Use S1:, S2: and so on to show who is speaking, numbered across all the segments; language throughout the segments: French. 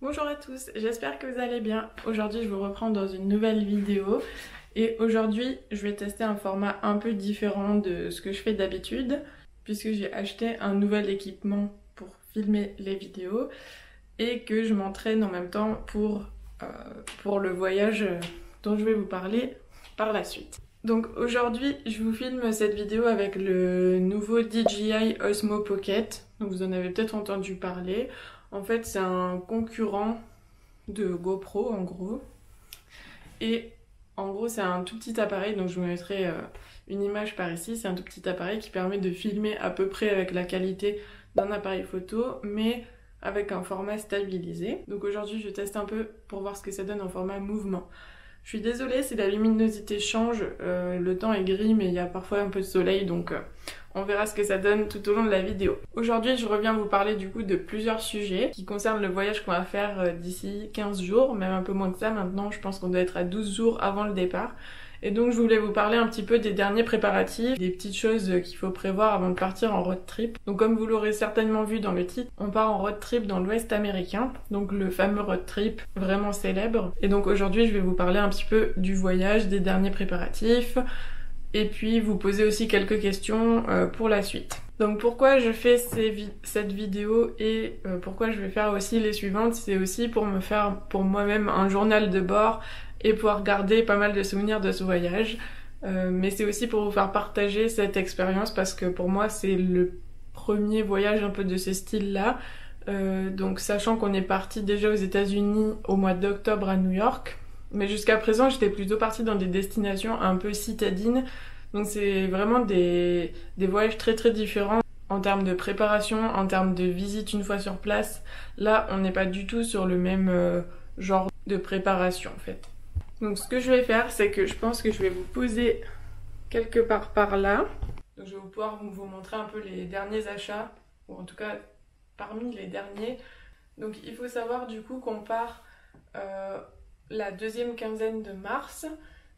S1: Bonjour à tous, j'espère que vous allez bien. Aujourd'hui je vous reprends dans une nouvelle vidéo et aujourd'hui je vais tester un format un peu différent de ce que je fais d'habitude puisque j'ai acheté un nouvel équipement pour filmer les vidéos et que je m'entraîne en même temps pour le voyage dont je vais vous parler par la suite. Donc aujourd'hui je vous filme cette vidéo avec le nouveau DJI Osmo Pocket, donc vous en avez peut-être entendu parler. En fait, c'est un concurrent de GoPro, en gros. Et en gros, c'est un tout petit appareil, donc je vous mettrai une image par ici. C'est un tout petit appareil qui permet de filmer à peu près avec la qualité d'un appareil photo, mais avec un format stabilisé. Donc aujourd'hui, je teste un peu pour voir ce que ça donne en format mouvement. Je suis désolée si la luminosité change, le temps est gris, mais il y a parfois un peu de soleil, donc on verra ce que ça donne tout au long de la vidéo. Aujourd'hui, je reviens vous parler du coup de plusieurs sujets qui concernent le voyage qu'on va faire d'ici 15 jours, même un peu moins que ça maintenant, je pense qu'on doit être à 12 jours avant le départ. Et donc je voulais vous parler un petit peu des derniers préparatifs, des petites choses qu'il faut prévoir avant de partir en road trip. Donc comme vous l'aurez certainement vu dans le titre, on part en road trip dans l'Ouest américain, donc le fameux road trip vraiment célèbre. Et donc aujourd'hui je vais vous parler un petit peu du voyage, des derniers préparatifs, et puis vous poser aussi quelques questions pour la suite. Donc pourquoi je fais cette vidéo et pourquoi je vais faire aussi les suivantes, c'est aussi pour me faire pour moi-même un journal de bord et pouvoir garder pas mal de souvenirs de ce voyage. Mais c'est aussi pour vous faire partager cette expérience parce que pour moi c'est le premier voyage un peu de ce style-là. Donc sachant qu'on est parti déjà aux États-Unis au mois d'octobre à New York, mais jusqu'à présent j'étais plutôt partie dans des destinations un peu citadines. Donc c'est vraiment des voyages très très différents en termes de préparation, en termes de visite une fois sur place. Là on n'est pas du tout sur le même genre de préparation en fait. Donc ce que je vais faire, c'est que je pense que je vais vous poser quelque part par là. Donc je vais pouvoir vous montrer un peu les derniers achats, ou en tout cas parmi les derniers. Donc il faut savoir du coup qu'on part la deuxième quinzaine de mars,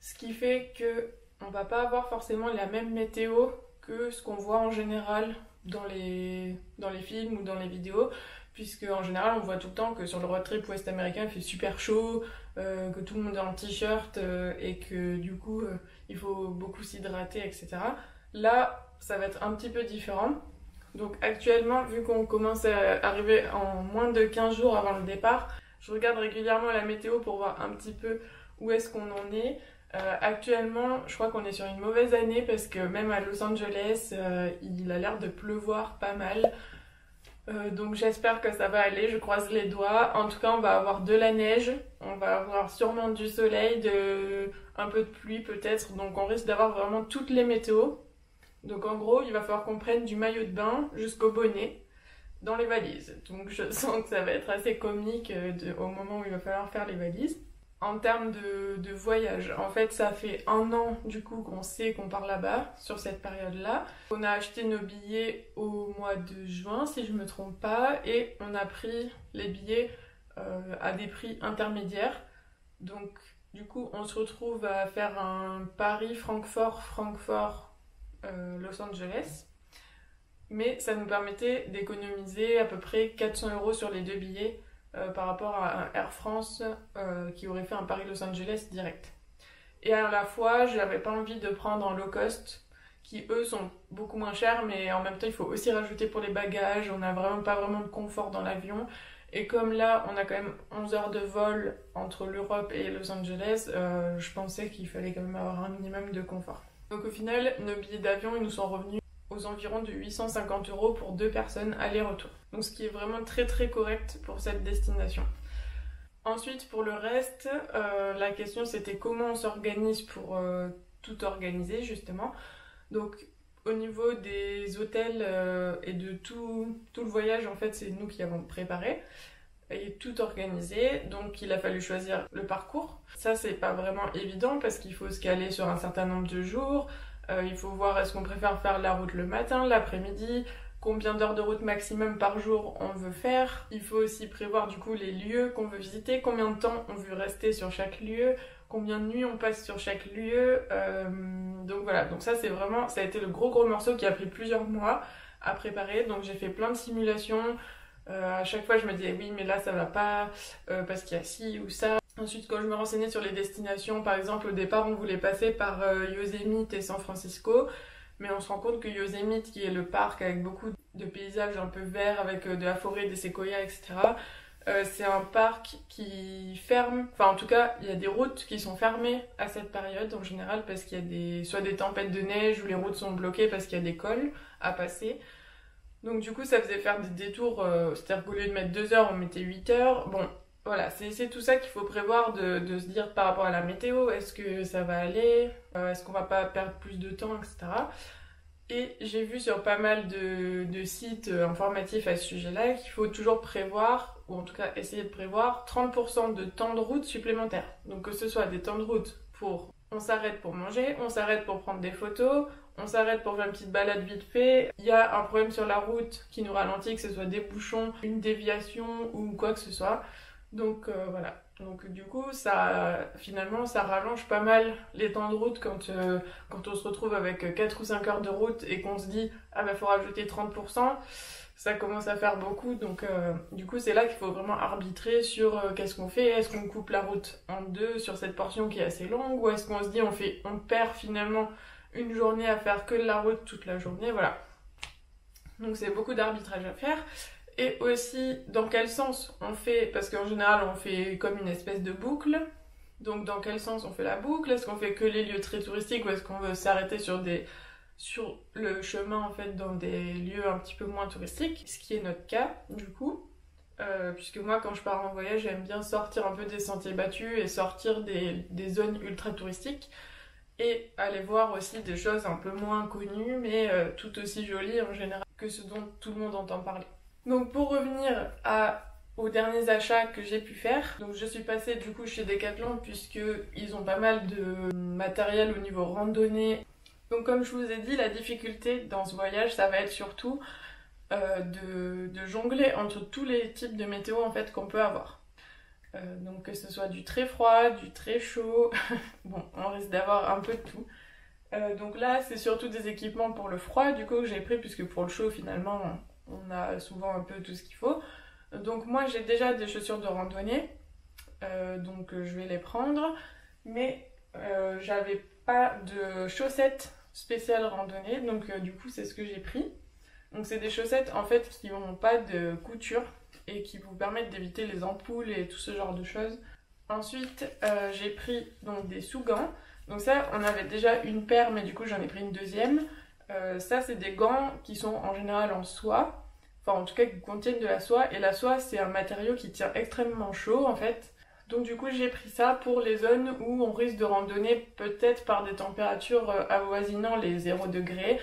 S1: ce qui fait que on va pas avoir forcément la même météo que ce qu'on voit en général dans les films ou dans les vidéos, puisque en général on voit tout le temps que sur le road trip ouest américain il fait super chaud, que tout le monde est en t-shirt et que du coup il faut beaucoup s'hydrater, etc. Là ça va être un petit peu différent. Donc actuellement, vu qu'on commence à arriver en moins de 15 jours avant le départ, je regarde régulièrement la météo pour voir un petit peu où est-ce qu'on en est. Actuellement, je crois qu'on est sur une mauvaise année parce que même à Los Angeles, il a l'air de pleuvoir pas mal. Donc j'espère que ça va aller, je croise les doigts. En tout cas, on va avoir de la neige, on va avoir sûrement du soleil, un peu de pluie peut-être. Donc on risque d'avoir vraiment toutes les météos. Donc en gros, il va falloir qu'on prenne du maillot de bain jusqu'au bonnet dans les valises. Donc je sens que ça va être assez comique au moment où il va falloir faire les valises. En termes de voyage, en fait ça fait 1 an du coup qu'on sait qu'on part là-bas, sur cette période-là. On a acheté nos billets au mois de juin si je me trompe pas, et on a pris les billets à des prix intermédiaires. Donc du coup on se retrouve à faire un Paris-Francfort, Los Angeles. Mais ça nous permettait d'économiser à peu près 400 € sur les 2 billets par rapport à un Air France qui aurait fait un Paris-Los Angeles direct. Et à la fois, je n'avais pas envie de prendre en low cost, qui eux sont beaucoup moins chers, mais en même temps il faut aussi rajouter pour les bagages, on n'a vraiment pas vraiment de confort dans l'avion. Et comme là, on a quand même 11 heures de vol entre l'Europe et Los Angeles, je pensais qu'il fallait quand même avoir un minimum de confort. Donc au final, nos billets d'avion, ils nous sont revenus aux environs de 850 € pour 2 personnes aller-retour. Donc ce qui est vraiment très très correct pour cette destination. Ensuite, pour le reste, la question c'était comment on s'organise pour tout organiser justement. Donc au niveau des hôtels et de tout le voyage, en fait c'est nous qui avons préparé et tout organisé, donc il a fallu choisir le parcours. Ça c'est pas vraiment évident parce qu'il faut se caler sur un certain nombre de jours. Il faut voir est-ce qu'on préfère faire la route le matin, l'après-midi, combien d'heures de route maximum par jour on veut faire. Il faut aussi prévoir du coup les lieux qu'on veut visiter, combien de temps on veut rester sur chaque lieu, combien de nuits on passe sur chaque lieu. Donc voilà, donc ça c'est vraiment, ça a été le gros morceau qui a pris plusieurs mois à préparer. Donc j'ai fait plein de simulations, À chaque fois je me disais oui mais là ça va pas parce qu'il y a ci ou ça. Ensuite quand je me renseignais sur les destinations, par exemple au départ on voulait passer par Yosemite et San Francisco, mais on se rend compte que Yosemite, qui est le parc avec beaucoup de paysages un peu verts avec de la forêt, des séquoias, etc., c'est un parc qui ferme, enfin en tout cas il y a des routes qui sont fermées à cette période en général parce qu'il y a soit des tempêtes de neige ou les routes sont bloquées parce qu'il y a des cols à passer. Donc du coup ça faisait faire des détours, c'est-à-dire qu'au lieu de mettre 2 heures on mettait 8 heures. Bon voilà, c'est tout ça qu'il faut prévoir de se dire par rapport à la météo, est-ce que ça va aller, est-ce qu'on va pas perdre plus de temps, etc. Et j'ai vu sur pas mal de sites informatifs à ce sujet-là qu'il faut toujours prévoir, ou en tout cas essayer de prévoir, 30% de temps de route supplémentaire. Donc que ce soit des temps de route pour on s'arrête pour manger, on s'arrête pour prendre des photos, on s'arrête pour faire une petite balade vite fait, il y a un problème sur la route qui nous ralentit, que ce soit des bouchons, une déviation ou quoi que ce soit. Donc voilà. Donc du coup, finalement, ça rallonge pas mal les temps de route quand on se retrouve avec 4 ou 5 heures de route et qu'on se dit « Ah bah faut rajouter 30%, ça commence à faire beaucoup. » Donc du coup, c'est là qu'il faut vraiment arbitrer sur qu'est-ce qu'on fait. Est-ce qu'on coupe la route en deux sur cette portion qui est assez longue, ou est-ce qu'on se dit on perd finalement une journée à faire que de la route toute la journée, voilà. Donc c'est beaucoup d'arbitrage à faire. Et aussi, dans quel sens on fait, parce qu'en général, on fait comme une espèce de boucle. Donc, dans quel sens on fait la boucle? Est-ce qu'on fait que les lieux très touristiques ou est-ce qu'on veut s'arrêter sur le chemin, en fait, dans des lieux un petit peu moins touristiques? Ce qui est notre cas, du coup. Puisque moi, quand je pars en voyage, j'aime bien sortir un peu des sentiers battus et sortir des zones ultra touristiques. Et aller voir aussi des choses un peu moins connues, mais tout aussi jolies en général que ce dont tout le monde entend parler. Donc pour revenir aux derniers achats que j'ai pu faire, donc je suis passée du coup chez Decathlon puisqu'ils ont pas mal de matériel au niveau randonnée. Donc comme je vous ai dit, la difficulté dans ce voyage, ça va être surtout de jongler entre tous les types de météo en fait qu'on peut avoir. Donc que ce soit du très froid, du très chaud, bon on risque d'avoir un peu de tout. Donc là c'est surtout des équipements pour le froid du coup que j'ai pris puisque pour le chaud finalement on a souvent un peu tout ce qu'il faut. Donc moi j'ai déjà des chaussures de randonnée, donc je vais les prendre, mais j'avais pas de chaussettes spéciales randonnée, donc du coup c'est ce que j'ai pris. Donc c'est des chaussettes en fait qui n'ont pas de couture et qui vous permettent d'éviter les ampoules et tout ce genre de choses. Ensuite j'ai pris donc des sous-gants, donc ça on avait déjà une paire mais du coup j'en ai pris une deuxième. Ça c'est des gants qui sont en général en soie, enfin en tout cas qui contiennent de la soie, et la soie c'est un matériau qui tient extrêmement chaud en fait. Donc du coup j'ai pris ça pour les zones où on risque de randonner peut-être par des températures avoisinant les 0 degrés.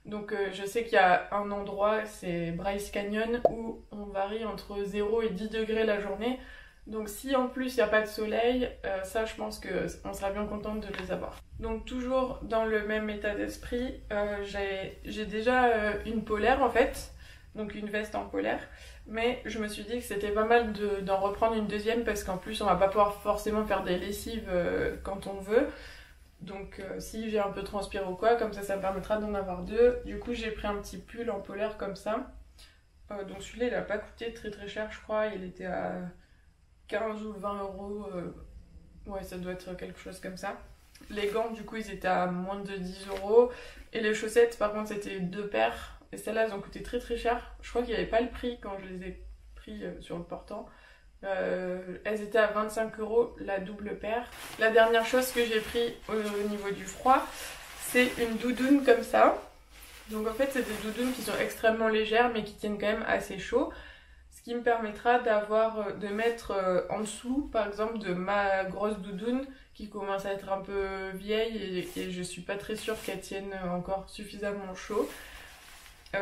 S1: Donc je sais qu'il y a un endroit, c'est Bryce Canyon, où on varie entre 0 et 10 degrés la journée. Donc si en plus il n'y a pas de soleil, ça je pense qu'on sera bien contente de les avoir. Donc toujours dans le même état d'esprit, j'ai déjà une polaire en fait, donc une veste en polaire, mais je me suis dit que c'était pas mal d'en reprendre une deuxième parce qu'en plus on va pas pouvoir forcément faire des lessives quand on veut. Donc si j'ai un peu transpiré ou quoi, comme ça me permettra d'en avoir deux. Du coup j'ai pris un petit pull en polaire comme ça. Donc celui-là il a pas coûté très très cher je crois, il était à 15 ou 20 euros, ouais ça doit être quelque chose comme ça. Les gants du coup ils étaient à moins de 10 euros et les chaussettes par contre c'était 2 paires et celles-là elles ont coûté très très cher. Je crois qu'il n'y avait pas le prix quand je les ai pris sur le portant. Elles étaient à 25 euros la double paire. La dernière chose que j'ai pris au niveau du froid, c'est une doudoune comme ça. Donc en fait c'est des doudounes qui sont extrêmement légères mais qui tiennent quand même assez chaud. Ce qui me permettra de mettre en dessous par exemple de ma grosse doudoune qui commence à être un peu vieille et je suis pas très sûre qu'elle tienne encore suffisamment chaud.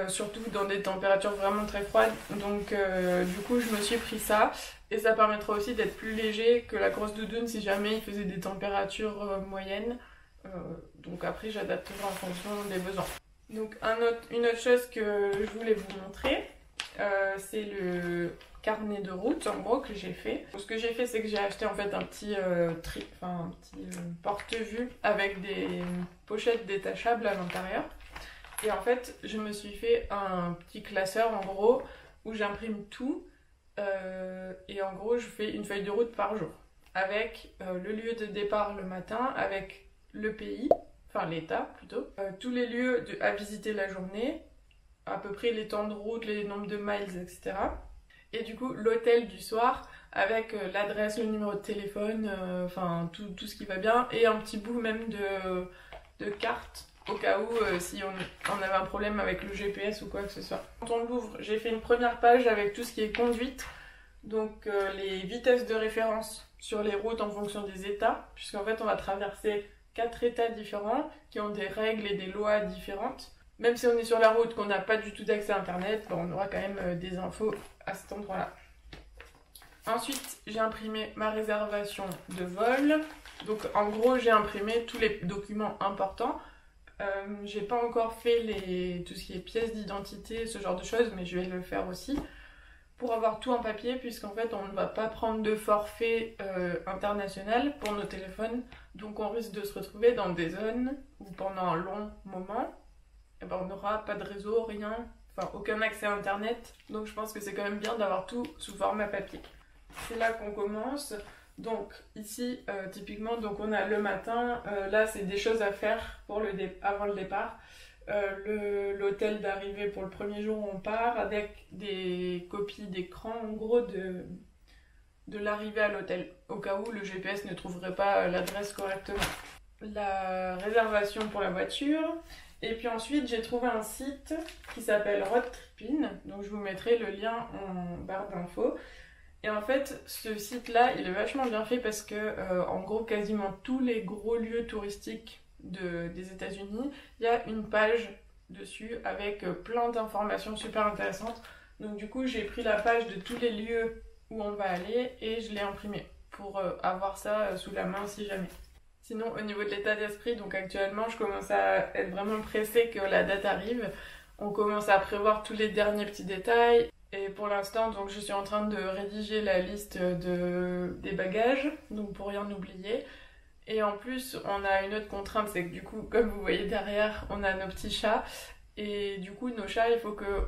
S1: Surtout dans des températures vraiment très froides. Donc du coup je me suis pris ça et ça permettra aussi d'être plus léger que la grosse doudoune si jamais il faisait des températures moyennes. Donc après j'adapterai en fonction des besoins. Donc une autre chose que je voulais vous montrer, c'est le carnet de route en gros que j'ai fait. Donc, ce que j'ai fait c'est que j'ai acheté en fait un petit porte-vue avec des pochettes détachables à l'intérieur. Et en fait, je me suis fait un petit classeur en gros où j'imprime tout et en gros je fais une feuille de route par jour avec le lieu de départ le matin, avec le pays, enfin l'État plutôt, tous les lieux à visiter la journée, à peu près les temps de route, les nombres de miles, etc. Et du coup l'hôtel du soir avec l'adresse, le numéro de téléphone, enfin tout ce qui va bien, et un petit bout même de carte au cas où si on avait un problème avec le GPS ou quoi que ce soit. Quand on l'ouvre, j'ai fait une première page avec tout ce qui est conduite, donc les vitesses de référence sur les routes en fonction des états, puisqu'en fait on va traverser 4 états différents qui ont des règles et des lois différentes. Même si on est sur la route, qu'on n'a pas du tout d'accès à internet, on aura quand même des infos à cet endroit-là. Ensuite, j'ai imprimé ma réservation de vol. Donc en gros, j'ai imprimé tous les documents importants. J'ai pas encore fait tout ce qui est pièces d'identité, ce genre de choses, mais je vais le faire aussi pour avoir tout en papier, puisqu'en fait on ne va pas prendre de forfait international pour nos téléphones, donc on risque de se retrouver dans des zones où pendant un long moment eh ben, on n'aura pas de réseau, rien, enfin aucun accès à internet, donc je pense que c'est quand même bien d'avoir tout sous format papier. C'est là qu'on commence. Donc ici typiquement donc on a le matin, là c'est des choses à faire pour avant le départ, l'hôtel d'arrivée pour le premier jour où on part avec des copies d'écran en gros de l'arrivée à l'hôtel au cas où le GPS ne trouverait pas l'adresse correctement, la réservation pour la voiture, et puis ensuite j'ai trouvé un site qui s'appelle Road Trippin, donc je vous mettrai le lien en barre d'infos. Et en fait, ce site-là, il est vachement bien fait parce que, en gros, quasiment tous les gros lieux touristiques des États-Unis, il y a une page dessus avec plein d'informations super intéressantes. Donc du coup, j'ai pris la page de tous les lieux où on va aller et je l'ai imprimée pour avoir ça sous la main si jamais. Sinon, au niveau de l'état d'esprit, donc actuellement, je commence à être vraiment pressée que la date arrive. On commence à prévoir tous les derniers petits détails. Et pour l'instant, donc je suis en train de rédiger la liste des bagages, donc pour rien oublier. Et en plus, on a une autre contrainte, c'est que du coup, comme vous voyez derrière, on a nos petits chats. Et du coup, nos chats, il faut que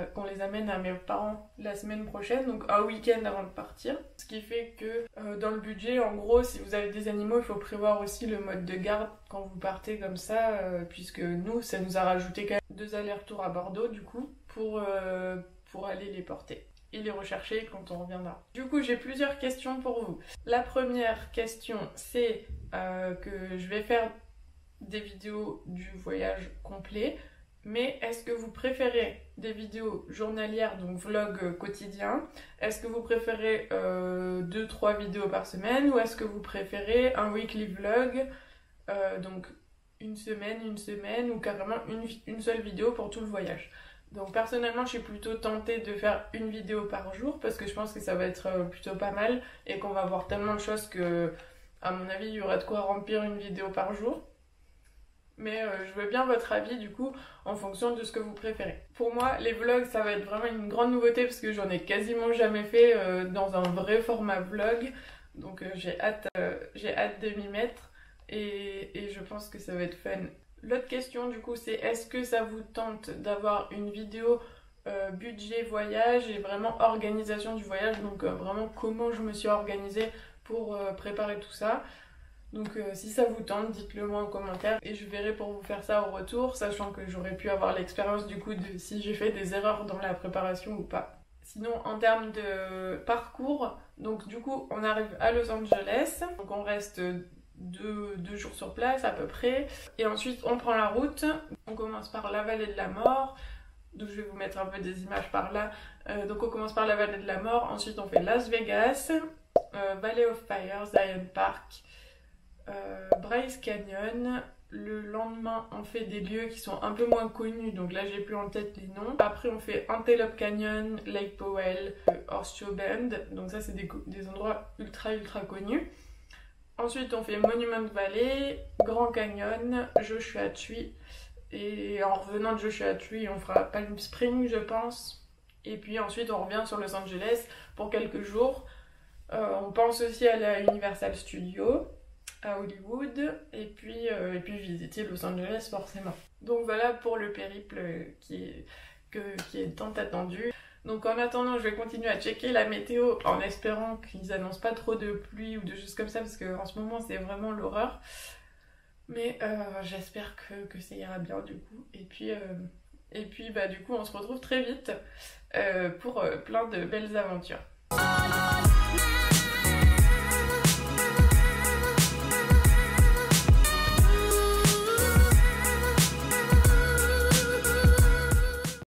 S1: qu'on les amène à mes parents la semaine prochaine, donc un week-end avant de partir. Ce qui fait que dans le budget, en gros, si vous avez des animaux, il faut prévoir aussi le mode de garde quand vous partez comme ça, puisque nous, ça nous a rajouté quand même 2 allers-retours à Bordeaux, du coup, pour aller les porter et les rechercher quand on reviendra. Du coup, j'ai plusieurs questions pour vous. La première question, c'est que je vais faire des vidéos du voyage complet, mais est-ce que vous préférez des vidéos journalières, donc vlog quotidien? Est-ce que vous préférez 2-3 vidéos par semaine, ou est-ce que vous préférez un weekly vlog, donc une semaine, ou carrément une seule vidéo pour tout le voyage? Donc personnellement, je suis plutôt tentée de faire une vidéo par jour parce que je pense que ça va être plutôt pas mal et qu'on va voir tellement de choses que, à mon avis, il y aura de quoi remplir une vidéo par jour. Mais je veux bien votre avis du coup en fonction de ce que vous préférez. Pour moi, les vlogs, ça va être vraiment une grande nouveauté parce que j'en ai quasiment jamais fait dans un vrai format vlog. Donc j'ai hâte de m'y mettre et je pense que ça va être fun. L'autre question du coup c'est est-ce que ça vous tente d'avoir une vidéo budget voyage et vraiment organisation du voyage, donc vraiment comment je me suis organisée pour préparer tout ça. Donc si ça vous tente, dites-le moi en commentaire et je verrai pour vous faire ça au retour, sachant que j'aurais pu avoir l'expérience du coup de si j'ai fait des erreurs dans la préparation ou pas. Sinon en termes de parcours, donc du coup on arrive à Los Angeles, donc on reste deux jours sur place à peu près, et ensuite on prend la route, on commence par la vallée de la mort, donc je vais vous mettre un peu des images par là, donc on commence par la vallée de la mort, ensuite on fait Las Vegas, Valley of Fire, Zion Park, Bryce Canyon. Le lendemain on fait des lieux qui sont un peu moins connus, donc là j'ai plus en tête les noms. Après on fait Antelope Canyon, Lake Powell, Horseshoe Bend, donc ça c'est des endroits ultra connus. Ensuite on fait Monument Valley, Grand Canyon, Joshua Tree, et en revenant de Joshua Tree on fera Palm Springs je pense, et puis ensuite on revient sur Los Angeles pour quelques jours. On pense aussi aller à Universal Studios à Hollywood et puis visiter Los Angeles forcément. Donc voilà pour le périple qui est qui est tant attendu. Donc en attendant, je vais continuer à checker la météo en espérant qu'ils annoncent pas trop de pluie ou de choses comme ça, parce qu'en ce moment c'est vraiment l'horreur. Mais j'espère que ça ira bien du coup. Et puis bah du coup on se retrouve très vite pour plein de belles aventures.